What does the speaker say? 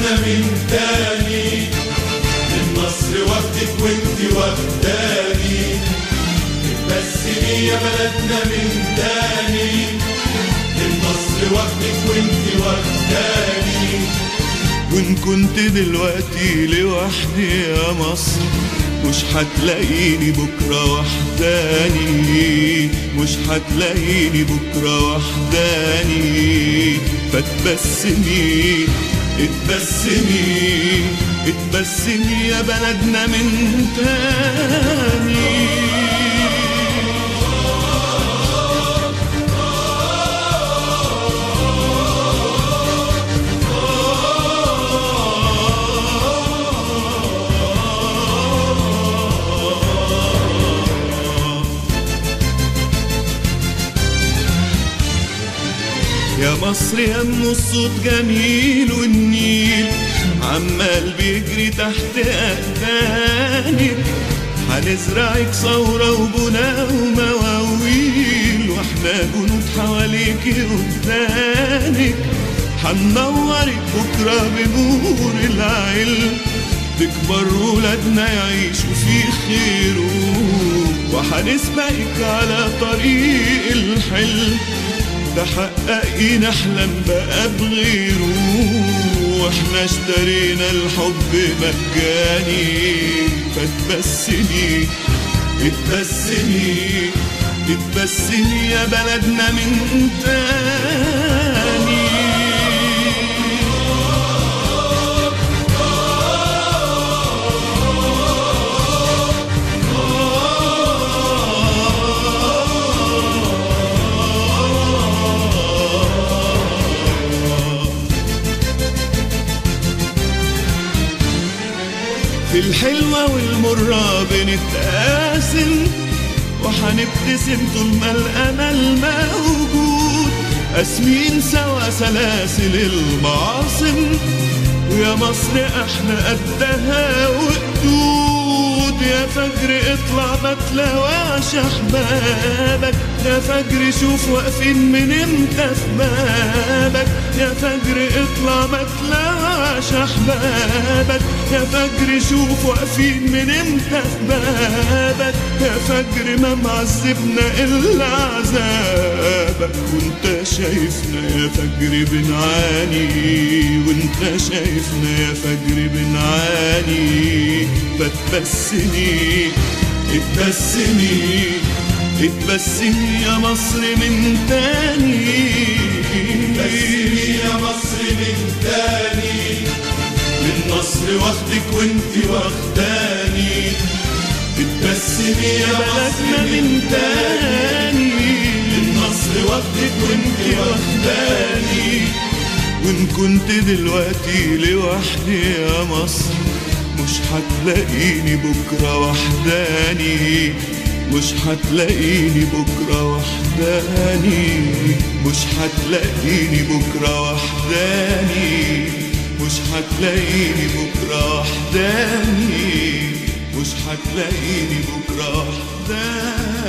بلدنا من تاني، من مصر واخدك وانت واخداني. اتبسمي يا بلدنا من تاني، من مصر واخدك وانت واخداني. وإن كنت دلوقتي لوحدي يا مصر مش هتلاقيني بكرة وحداني، مش هتلاقيني بكرة وحداني. فتبسمي اتبسمي اتبسمي يا بلدنا من تاني. يا مصر يا ام الصوت جميل والنيل عمال بيجري تحت اقدامك. هنزرعك ثورة وبنا ومواويل واحنا جنود حواليكي قدامك. هننورك بكرة بنور العلم، تكبر ولادنا يعيشوا في خير. وهنسبقك على طريق الحلم، تحققي نحلم بقى بغيره. واحنا اشترينا الحب مجاني. فتبسمي اتبسمي اتبسمي يا بلدنا من تاني. في الحلوة والمرة بنتقاسم، وحنبتسم طول ما الأمل موجود. قاسمين سوا سلاسل المعاصم، ويا مصر احنا قدها وقدود. يا فجر اطلع ما تلاواش احبابك، يا فجر شوف واقفين من امتى في بابك. يا فجر اطلع ما تلاواش احبابك، يا فجر شوف واقفين من امتى في بابك. يا فجر ما معذبنا الا عذابك، وانت شايفنا يا فجر بنعاني، وانت شايفنا يا فجر بنعاني. فتبسمي اتبسمي اتبسمي يا مصر من تاني. اتبسمي يا مصر من تاني، من مصر واخدك وانت واخداني. اتبسمي يا بلدنا من تاني، من مصر واخدك وانت واخداني. وإن كنت دلوقتي لوحدي يا مصر مش هتلاقيني بكرة وحداني، مش هتلاقيني بكرة وحداني، مش هتلاقيني بكرة وحداني، مش هتلاقيني بكرة وحداني، مش هتلاقيني بكرة وحداني.